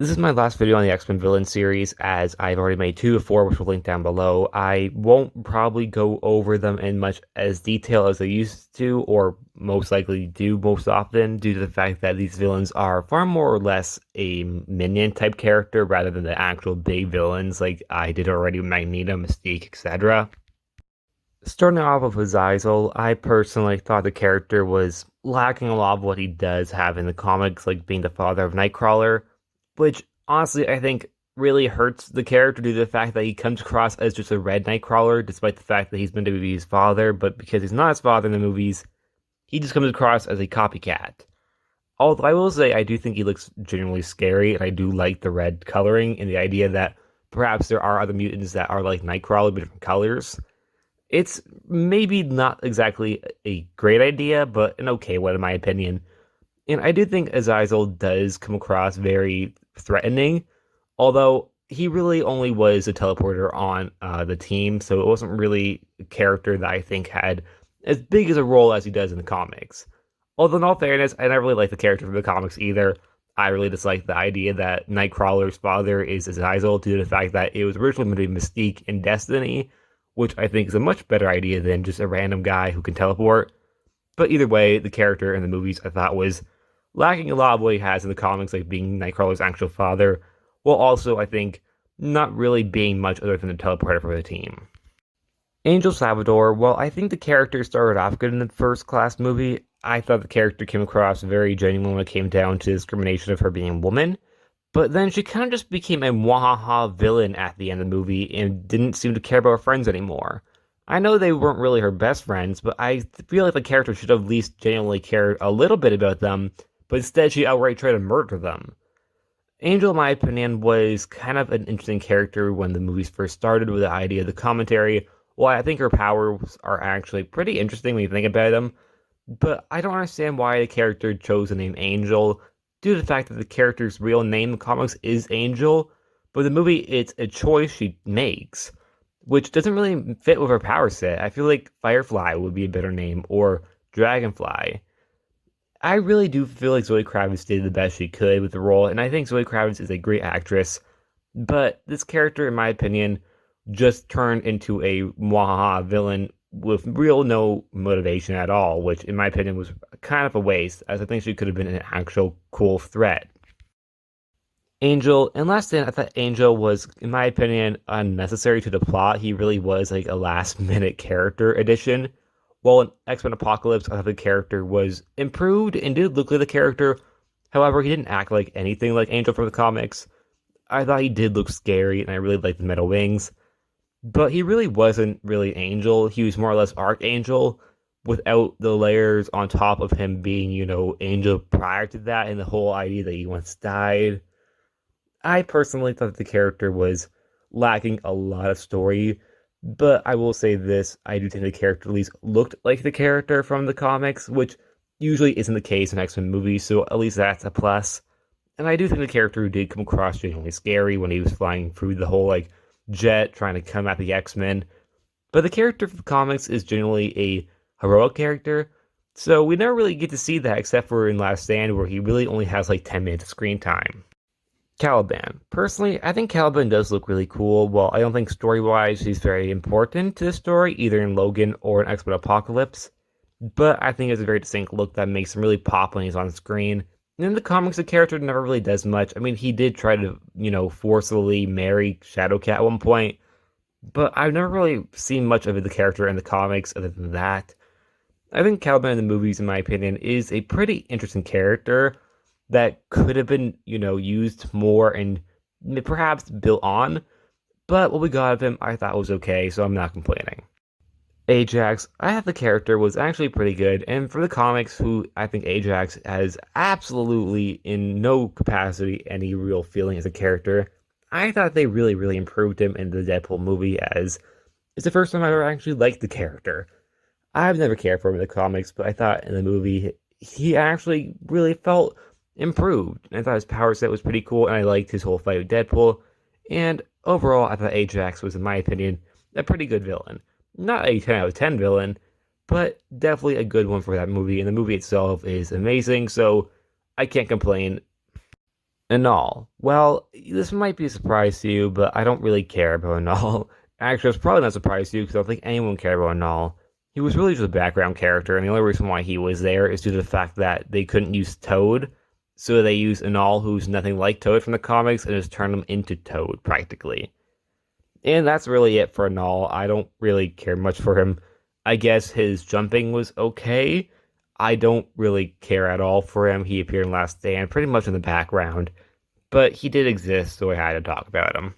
This is my last video on the X-Men villain series, as I've already made two before, which will link down below. I won't probably go over them in much as detail as I used to, or most likely do most often, due to the fact that these villains are far more or less a minion type character rather than the actual big villains like I did already with Magneto, Mystique, etc. Starting off with Azazel, I personally thought the character was lacking a lot of what he does have in the comics, like being the father of Nightcrawler, which honestly I think really hurts the character due to the fact that he comes across as just a red Nightcrawler, despite the fact that he's meant to be his father, but because he's not his father in the movies, he just comes across as a copycat. Although I will say I do think he looks genuinely scary, and I do like the red coloring and the idea that perhaps there are other mutants that are like Nightcrawler but different colors. It's maybe not exactly a great idea, but an okay one in my opinion. And I do think Azazel does come across very threatening, although he really only was a teleporter on the team, so it wasn't really a character that I think had as big as a role as he does in the comics. Although, in all fairness, I never really liked the character from the comics either. I really dislike the idea that Nightcrawler's father is Azazel due to the fact that it was originally meant to be Mystique and Destiny, which I think is a much better idea than just a random guy who can teleport. But either way, the character in the movies I thought was lacking a lot of what he has in the comics, like being Nightcrawler's actual father, while also, I think, not really being much other than a teleporter for the team. Angel Salvador, well, I think the character started off good in the first class movie. I thought the character came across very genuine when it came down to discrimination of her being a woman. But then she kind of just became a wahaha villain at the end of the movie and didn't seem to care about her friends anymore. I know they weren't really her best friends, but I feel like the character should have at least genuinely cared a little bit about them, but instead she outright tried to murder them. Angel, in my opinion, was kind of an interesting character when the movies first started with the idea of the commentary. Well, I think her powers are actually pretty interesting when you think about them, but I don't understand why the character chose the name Angel, due to the fact that the character's real name in the comics is Angel, but the movie it's a choice she makes, which doesn't really fit with her power set. I feel like Firefly would be a better name, or Dragonfly. I really do feel like Zoe Kravitz did the best she could with the role, and I think Zoe Kravitz is a great actress, but this character, in my opinion, just turned into a mwahaha villain with real no motivation at all, which in my opinion was kind of a waste, as I think she could have been an actual cool threat. Angel, and last thing, I thought Angel was, in my opinion, unnecessary to the plot. He really was like a last minute character addition. While in X-Men Apocalypse, I thought the character was improved and did look like the character. However, he didn't act like anything like Angel from the comics. I thought he did look scary, and I really liked the metal wings. But he really wasn't really Angel. He was more or less Archangel without the layers on top of him being, Angel prior to that and the whole idea that he once died. I personally thought the character was lacking a lot of story, but I will say this, I do think the character at least looked like the character from the comics, which usually isn't the case in X-Men movies, so at least that's a plus. And I do think the character did come across genuinely scary when he was flying through the whole, jet trying to come at the X-Men. But the character from the comics is generally a heroic character, so we never really get to see that except for in Last Stand, where he really only has 10 minutes of screen time. Caliban. Personally, I think Caliban does look really cool. While I don't think story-wise he's very important to the story, either in Logan or in X-Men Apocalypse, but I think it's a very distinct look that makes him really pop when he's on screen. And in the comics, the character never really does much. I mean, he did try to, forcibly marry Shadowcat at one point, but I've never really seen much of the character in the comics other than that. I think Caliban in the movies, in my opinion, is a pretty interesting character that could have been, used more and perhaps built on, but what we got of him I thought was okay, so I'm not complaining. Ajax, I thought the character was actually pretty good, and for the comics, who I think Ajax has absolutely in no capacity any real feeling as a character, I thought they really, really improved him in the Deadpool movie, as it's the first time I ever actually liked the character. I've never cared for him in the comics, but I thought in the movie he actually really felt improved. I thought his power set was pretty cool, and I liked his whole fight with Deadpool. And overall, I thought Ajax was, in my opinion, a pretty good villain. Not a 10 out of 10 villain, but definitely a good one for that movie. And the movie itself is amazing, so I can't complain. Anole. Well, this might be a surprise to you, but I don't really care about Anole. Actually, it's probably not a surprise to you because I don't think anyone cared about Anole. He was really just a background character, and the only reason why he was there is due to the fact that they couldn't use Toad, so they used Anole, who's nothing like Toad from the comics, and just turned him into Toad, practically. And that's really it for Anole. I don't really care much for him. I guess his jumping was okay. I don't really care at all for him. He appeared in Last Stand, pretty much in the background, but he did exist, so I had to talk about him.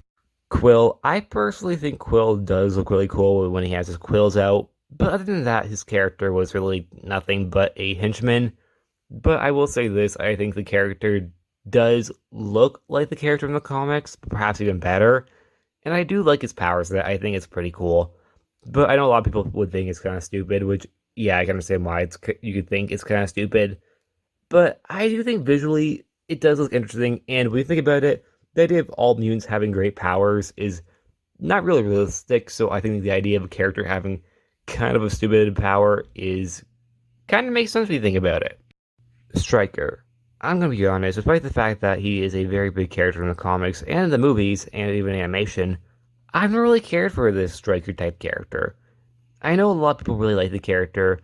Quill, I personally think Quill does look really cool when he has his quills out, but other than that, his character was really nothing but a henchman. But I will say this, I think the character does look like the character in the comics, but perhaps even better. And I do like his powers, that I think it's pretty cool. But I know a lot of people would think it's kind of stupid, which, yeah, I can understand why you could think it's kind of stupid. But I do think visually it does look interesting, and when you think about it, the idea of all mutants having great powers is not really realistic, so I think the idea of a character having kind of a stupid power is kind of makes sense when you think about it. Strycker. I'm gonna be honest, despite the fact that he is a very big character in the comics and in the movies and even animation, I've never really cared for this Stryker type character. I know a lot of people really like the character,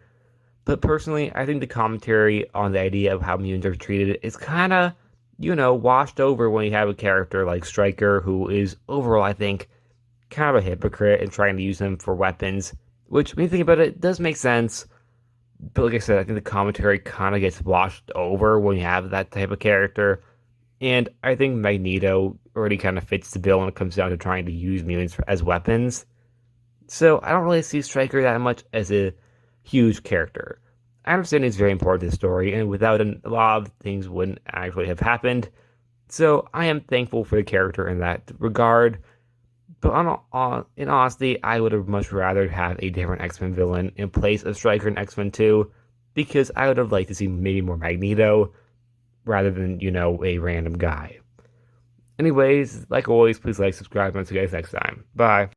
but personally, I think the commentary on the idea of how mutants are treated is kind of, washed over when you have a character like Stryker, who is overall, I think, kind of a hypocrite and trying to use them for weapons, which, when you think about it, does make sense. But like I said, I think the commentary kind of gets washed over when you have that type of character. And I think Magneto already kind of fits the bill when it comes down to trying to use mutants as weapons. So I don't really see Stryker that much as a huge character. I understand he's very important to the story, and without him, a lot of things wouldn't actually have happened. So I am thankful for the character in that regard. But in honesty, I would have much rather have a different X-Men villain in place of Stryker in X-Men 2, because I would have liked to see maybe more Magneto rather than, a random guy. Anyways, like always, please like, subscribe, and I'll see you guys next time. Bye.